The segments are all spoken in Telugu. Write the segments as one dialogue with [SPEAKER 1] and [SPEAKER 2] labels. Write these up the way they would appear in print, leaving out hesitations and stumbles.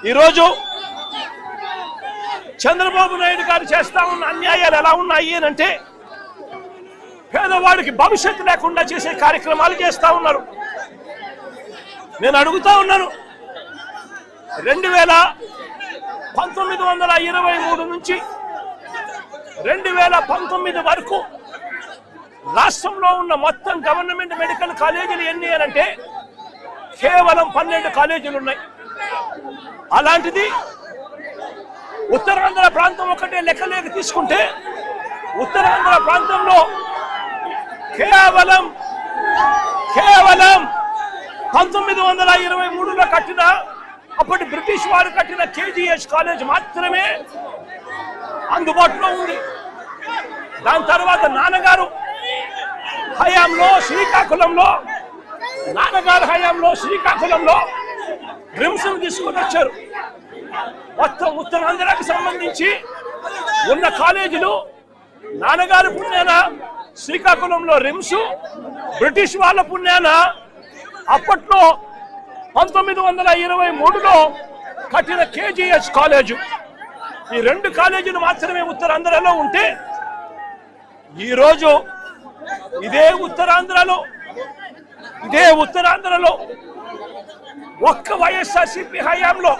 [SPEAKER 1] ఈరోజు చంద్రబాబు నాయుడు గారు చేస్తా ఉన్న అన్యాయాలు ఎలా ఉన్నాయి అంటే పేదవాడికి భవిష్యత్తు లేకుండా చేసే కార్యక్రమాలు చేస్తా ఉన్నారు. నేను అడుగుతా ఉన్నాను, 1923 నుంచి 2019 వరకు రాష్ట్రంలో ఉన్న మొత్తం గవర్నమెంట్ మెడికల్ కాలేజీలు ఎన్ని అంటే కేవలం 12 కాలేజీలు ఉన్నాయి. అలాంటిది ఉత్తరాంధ్ర ప్రాంతం ఒకటే లెక్కలేక తీసుకుంటే ఉత్తరాంధ్ర ప్రాంతంలో కేవలం 1923లో కట్టిన అప్పటి బ్రిటిష్ వారు కట్టిన KGH కాలేజ్ మాత్రమే అందుబాటులో ఉంది. దాని తర్వాత నాన్నగారు హయాంలో శ్రీకాకుళంలో రిమ్స్ తీసుకొని వచ్చారు. మొత్తం ఉత్తరాంధ్రకు సంబంధించి ఉన్న కాలేజీలు నాన్నగారు పుణ్యాన శ్రీకాకుళంలో రిమ్స్, బ్రిటిష్ వాళ్ళ పుణ్యాన అప్పట్లో 1923లో కట్టిన KGH కాలేజు. ఈ 2 కాలేజీలు మాత్రమే ఉత్తరాంధ్రలో ఉంటే ఈరోజు ఇదే ఉత్తరాంధ్రలో ఒక్క వైఎస్ఆర్సీపీ హయాంలో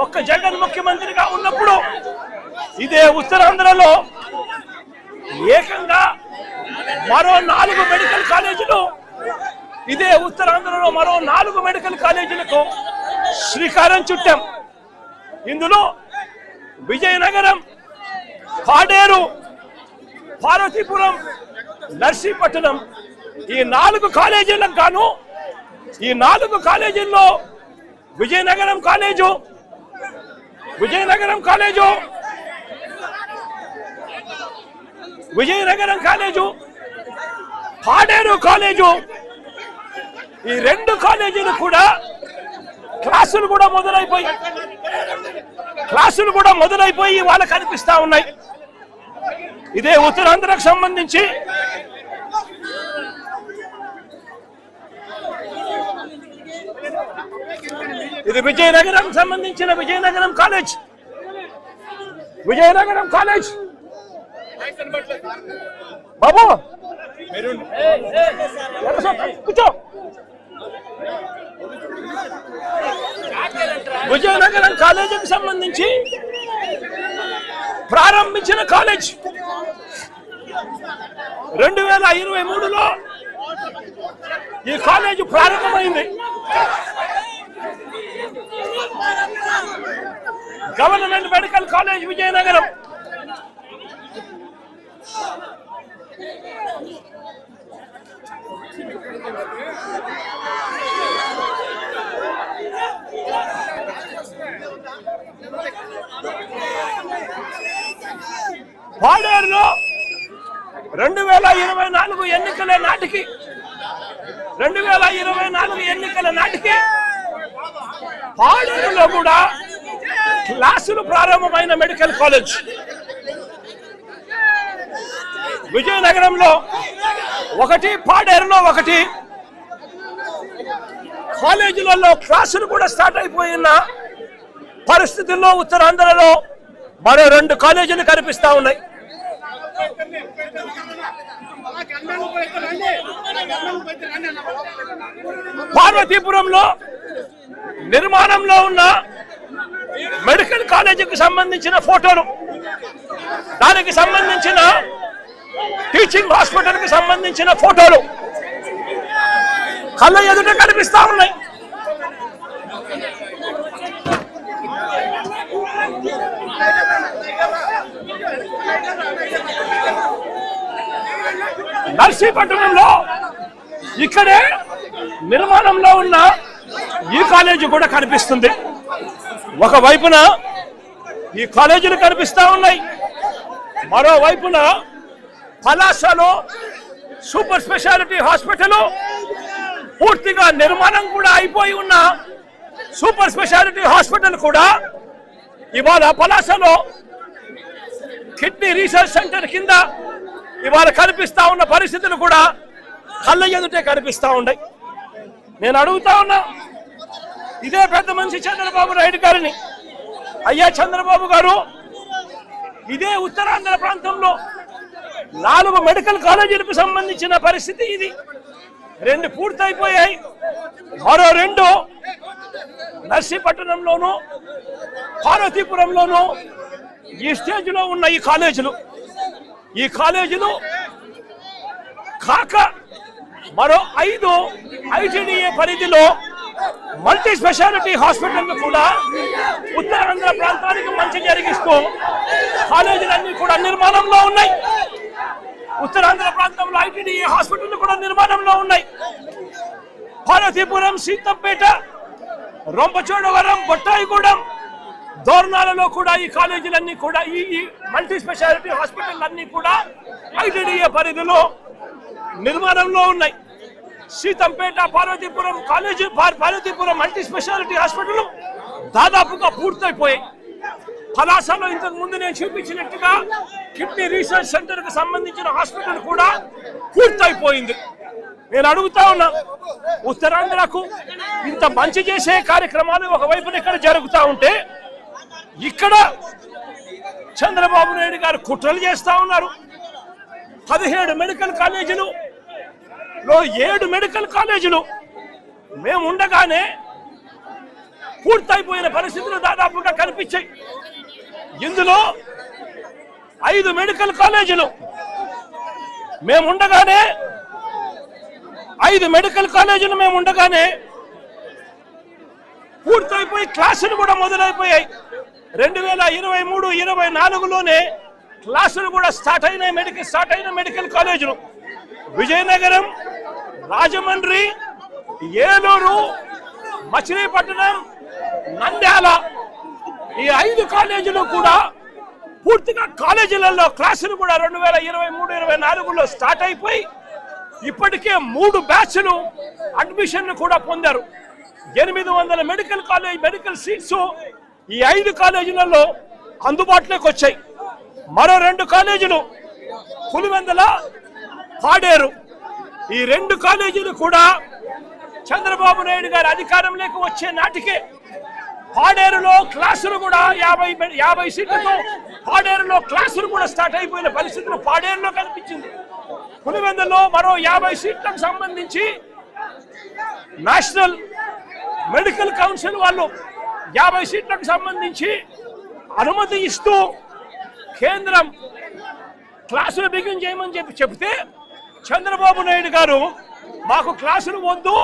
[SPEAKER 1] ఒక్క జగన్ ముఖ్యమంత్రిగా ఉన్నప్పుడు ఇదే ఉత్తరాంధ్రలో ఏకంగా మరో 4 మెడికల్ కాలేజీలు కాలేజీలకు శ్రీకారం చుట్టాం. ఇందులో విజయనగరం, పాడేరు, పార్వతీపురం, నర్సీపట్నం ఈ 4 కాలేజీలకు గాను ఈ 4 కాలేజీల్లో విజయనగరం కాలేజు, పాడేరు కాలేజు ఈ 2 కాలేజీలు కూడా క్లాసులు కూడా మొదలైపోయి వాళ్ళకి కనిపిస్తా ఉన్నాయి. ఇదే ఉత్తరాంధ్రకు సంబంధించి ఇది విజయనగరం సంబంధించిన విజయనగరం కాలేజ్ బాబు కూర్చో. విజయనగరం కాలేజీకి సంబంధించి ప్రారంభించిన కాలేజ్ 2023లో ఈ కాలేజీ ప్రారంభమైంది. Government medical college Vizianagaram. పాడేరులో 2024 ఎన్నికల నాటికి పాడేరులో కూడా క్లాసులు ప్రారంభమైన మెడికల్ కాలేజ్. విజయనగరంలో 1, పాడేరులో 1 కాలేజీలలో క్లాసులు కూడా స్టార్ట్ అయిపోయిన పరిస్థితుల్లో ఉత్తరాంధ్రలో మరో 2 కాలేజీలు కనిపిస్తా ఉన్నాయి. పార్వతీపురంలో నిర్మాణంలో ఉన్న మెడికల్ కాలేజీకి సంబంధించిన ఫోటోలు, దానికి సంబంధించిన టీచింగ్ హాస్పిటల్కి సంబంధించిన ఫోటోలు కళ్ళ ఎదుట కనిపిస్తా ఉన్నాయి. నర్సీపట్నంలో ఇక్కడే నిర్మాణంలో ఉన్న ఈ కాలేజీ కూడా కనిపిస్తుంది. ఒకవైపున ఈ కాలేజీలు కనిపిస్తా ఉన్నాయి, మరోవైపున పలాసలో సూపర్ స్పెషాలిటీ హాస్పిటల్, పూర్తిగా నిర్మాణం కూడా అయిపోయి ఉన్న సూపర్ స్పెషాలిటీ హాస్పిటల్ కూడా ఇవాళ పలాసలో కిడ్నీ రీసెర్చ్ సెంటర్ కింద ఇవాళ కనిపిస్తా ఉన్న పరిస్థితులు కూడా కళ్ళ ఎదుటే కనిపిస్తా ఉన్నాయి. నేను అడుగుతా ఉన్నా, ఇదే పెద్ద మనిషి చంద్రబాబు నాయుడు గారిని, అయ్యా చంద్రబాబు గారు, ఇదే ఉత్తరాంధ్ర ప్రాంతంలో 4 మెడికల్ కాలేజీలకు సంబంధించిన పరిస్థితి ఇది. 2 పూర్తయిపోయాయి, మరో 2 నర్సీపట్నంలోను పార్వతీపురంలోను ఈ స్టేజ్లో ఉన్న ఈ కాలేజీలు కాక మరో 5 ఐటీడీఏ పరిధిలో మల్టీ స్పెషాలిటీ హాస్పిటల్ కూడా ఉత్తరాంధ్ర ప్రాంతానికి మంచి జరిగిస్తూ కాలేజీలన్నీ కూడా నిర్మాణంలో ఉన్నాయి. ఉత్తరాంధ్ర ప్రాంతంలో ఐటీడీఏ హాస్పిటల్ కూడా నిర్మాణంలో ఉన్నాయి. పార్వతీపురం, సీతంపేట, రొంపచోడవరం, బొట్టాయిగూడెం, దోర్నాలలో కూడా ఈ కాలేజీలన్నీ కూడా ఈ మల్టీ స్పెషాలిటీ హాస్పిటల్ అన్ని కూడా ఐటీడీఏ పరిధిలో నిర్మాణంలో ఉన్నాయి. Seethampeta, Parvathipuram college, Parvathipuram multi speciality hospital దాదాపుగా పూర్తయిపోయాయి. పలాసలో ఇంతకు ముందు నేను చూపించినట్టుగా కిడ్నీ రీసెర్చ్ సెంటర్ కు సంబంధించిన హాస్పిటల్ కూడా పూర్తయిపోయింది. నేను అడుగుతా ఉన్నా, ఉత్తరాంధ్రకు ఇంత మంచి చేసే కార్యక్రమాలు ఒకవైపున ఇక్కడ జరుగుతూ ఉంటే, ఇక్కడ చంద్రబాబు నాయుడు గారు కుట్రలు చేస్తా ఉన్నారు. 17 మెడికల్ కాలేజీలు 7 మెడికల్ కాలేజీలు మేము ఉండగానే పూర్తయిపోయిన పరిస్థితులు దాదాపుగా కనిపించాయి. ఇందులో 5 మెడికల్ కాలేజీలు మేము ఉండగానే 5 మెడికల్ కాలేజీలు మేము ఉండగానే పూర్తయిపోయి క్లాసులు కూడా మొదలైపోయాయి. 2023-24లోనే క్లాసులు కూడా స్టార్ట్ అయిన మెడికల్ కాలేజీలు విజయనగరం, రాజమండ్రి, ఏలూరు, మచిలీపట్నం, నంద్యాల ఈ 5 కాలేజీలు కూడా పూర్తిగా కాలేజీలలో క్లాసులు కూడా 2023-24లో స్టార్ట్ అయిపోయి ఇప్పటికే 3 బ్యాచ్లు అడ్మిషన్లు కూడా పొందారు. 800 మెడికల్ సీట్స్ ఈ 5 కాలేజీలలో అందుబాటులోకి వచ్చాయి. మరో 2 కాలేజీలు పులివెందుల, పాడేరు ఈ 2 కాలేజీలు కూడా చంద్రబాబు నాయుడు గారి అధికారంలోకి వచ్చే నాటికే పాడేరులో క్లాసులు కూడా 50 సీట్లతో పాడేరులో క్లాసులు కూడా స్టార్ట్ అయిపోయిన పరిస్థితులు పాడేరులో కనిపించింది. పులివెందులో మరో 50 సీట్లకు సంబంధించి నేషనల్ మెడికల్ కౌన్సిల్ వాళ్ళు 50 సీట్లకు సంబంధించి అనుమతి ఇస్తూ కేంద్రం క్లాసులు బిగిన్ చేయమని చెప్తే చంద్రబాబు నాయుడు గారు మాకు క్లాసులు వద్దు,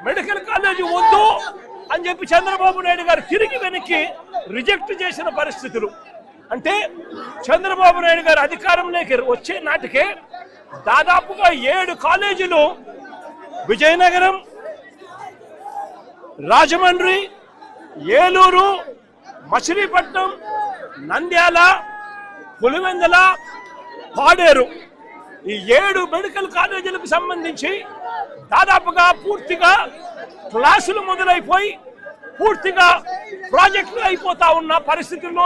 [SPEAKER 1] మెడికల్ కాలేజీ వద్దు అని చెప్పి చంద్రబాబు నాయుడు గారు తిరిగి వెనక్కి రిజెక్ట్ చేసిన పరిస్థితులు. అంటే చంద్రబాబు నాయుడు గారు అధికారంలోకి వచ్చే నాటికే దాదాపుగా 7 కాలేజీలు విజయనగరం, రాజమండ్రి, ఏలూరు, మచిలీపట్నం, నంద్యాల, పులివెందుల, పాడేరు ఈ 7 మెడికల్ కాలేజీలకు సంబంధించి దాదాపుగా పూర్తిగా క్లాసులు మొదలైపోయి పూర్తిగా ప్రాజెక్టులు అయిపోతా ఉన్న పరిస్థితుల్లో